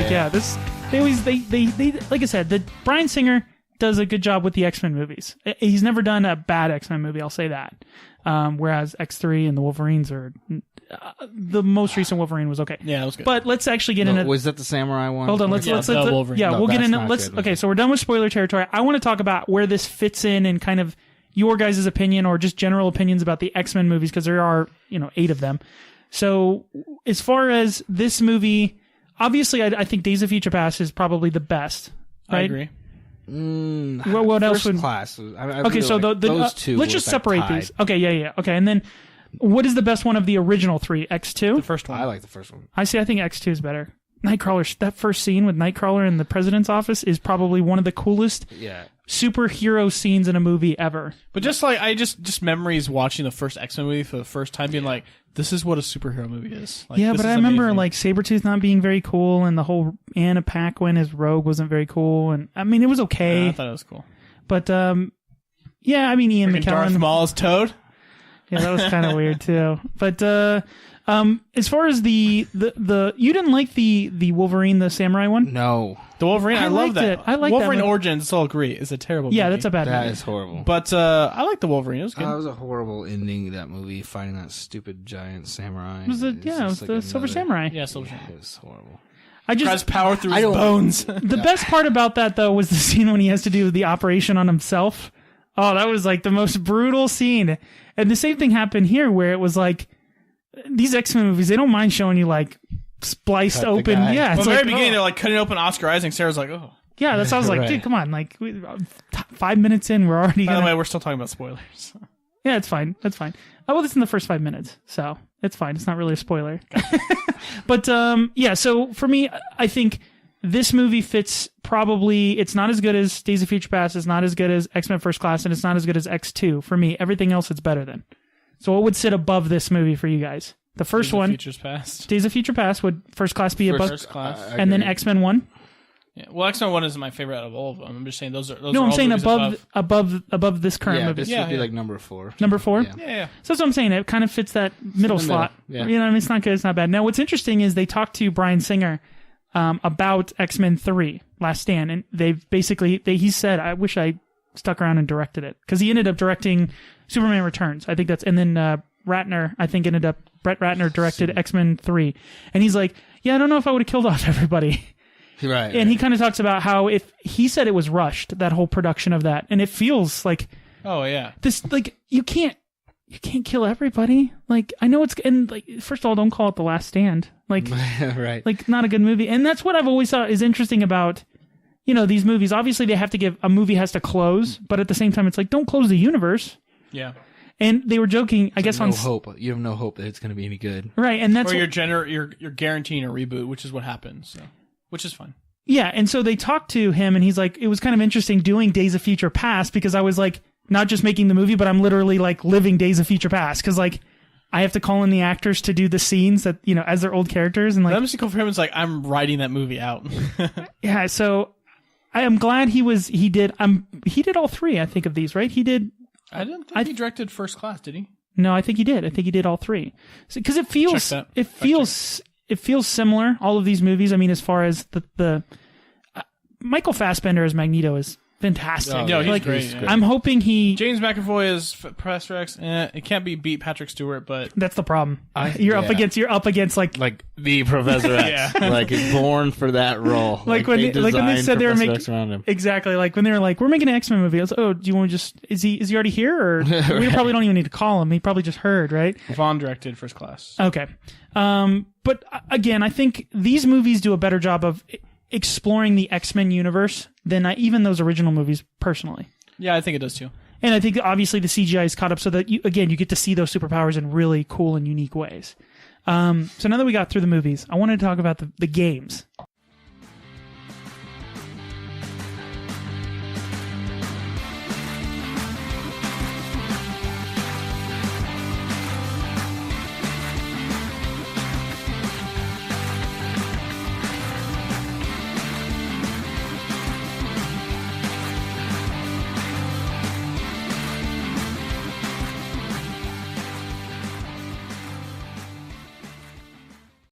They always like I said, the Bryan Singer does a good job with the X-Men movies. He's never done a bad X-Men movie, I'll say that. Whereas X3 and the Wolverines are the most recent Wolverine was okay. Yeah, it was good. But let's actually get into. Was that the Samurai one? Hold on, we'll get into. Okay, so we're done with spoiler territory. I want to talk about where this fits in and kind of your guys' opinion or just general opinions about the X-Men movies because there are 8 of them. So as far as this movie, obviously I think Days of Future Past is probably the best. Right? I agree. What else would class? Okay, so those two. Let's just separate these. Okay, yeah. Okay, and then what is the best one of the original 3? X2? The first one. I like the first one. I think X2 is better. Nightcrawler, that first scene with Nightcrawler in the president's office is probably one of the coolest superhero scenes in a movie ever. But just memories watching the first X-Men movie for the first time being like, this is what a superhero movie is. Like, but I remember Sabretooth not being very cool and the whole Anna Paquin as Rogue wasn't very cool. And I mean, it was okay. I thought it was cool. But, Ian McKellen. Darth Maul as Toad? Yeah, that was kind of weird too. But, as far as the you didn't like the Wolverine, the Samurai one? No. The Wolverine, I love that. I like Wolverine that Origins, I'll agree, is a terrible movie. Yeah, that's a bad movie. That is horrible. But I like the Wolverine. It was good. That was a horrible ending, that movie, fighting that stupid giant samurai. It was the Silver Samurai. Yeah, Silver Samurai. It was horrible. Tries power through his bones. The best part about that, though, was the scene when he has to do the operation on himself. Oh, that was like the most brutal scene. And the same thing happened here where it was like, these X-Men movies, they don't mind showing you like spliced open. Yeah. Well, at the very beginning, they're like cutting open Oscar Isaac. Sarah's like, oh. Yeah, that's what I was like, dude, come on. Like, 5 minutes in, we're already By the way, we're still talking about spoilers. Yeah, it's fine. That's fine. Oh, well, it's in the first 5 minutes, so it's fine. It's not really a spoiler. But, so for me, I think this movie fits probably, it's not as good as Days of Future Past, it's not as good as X-Men First Class, and it's not as good as X2. For me, everything else it's better than. So what would sit above this movie for you guys? The first one, Days of Future Past, would First Class be above? First Class. And then X-Men 1? Yeah. Well, X-Men 1 is my favorite out of all of them. I'm just saying those are I'm saying above this current movie. This would be like number 4. Number 4? Yeah. So that's what I'm saying. It kind of fits that middle slot. Yeah. You know what I mean? It's not good, it's not bad. Now, what's interesting is they talked to Bryan Singer about X-Men 3, Last Stand, and he said, I wish I stuck around and directed it. Because he ended up directing Superman Returns. I think and then Brett Ratner directed X-Men 3. And he's like, I don't know if I would have killed off everybody. Right. And he kind of talks about how he said it was rushed, that whole production of that. And it feels like, oh yeah, this, like, you can't kill everybody. Like, I know and like, first of all, don't call it The Last Stand. Like, right. Like, not a good movie. And that's what I've always thought is interesting about, these movies. Obviously they have to a movie has to close, but at the same time, it's like, don't close the universe. Yeah. And they were joking, I guess, no hope. You have no hope that it's going to be any good. Right. And that's you're guaranteeing a reboot, which is what happens. So. Which is fun. Yeah, and so they talked to him, and he's like, it was kind of interesting doing Days of Future Past, because I was like, not just making the movie, but I'm literally like living Days of Future Past, because like, I have to call in the actors to do the scenes that, as their old characters, and like... That must be cool for him. It's like, I'm writing that movie out. Yeah, so I am glad he did all 3, I think, of these, right? He did... I didn't think he directed First Class, did he? No, I think he did. I think he did all 3. Because it feels similar, all of these movies. I mean, as far as the Michael Fassbender as Magneto is fantastic. Oh, he's great. Yeah. I'm hoping James McAvoy as Professor X. It can't beat Patrick Stewart, but that's the problem. You're up against like the Professor X. Like he's born for that role. Like when they said they were making exactly like when they were like, we're making an X-Men movie. I was like, oh, do you want to just is he already here, or we probably don't even need to call him. He probably just heard, right? Vaughn directed First Class. Okay. But again, I think these movies do a better job of exploring the X-Men universe than even those original movies, personally. Yeah, I think it does too. And I think obviously the CGI is caught up so that you get to see those superpowers in really cool and unique ways. So now that we got through the movies, I wanted to talk about the games.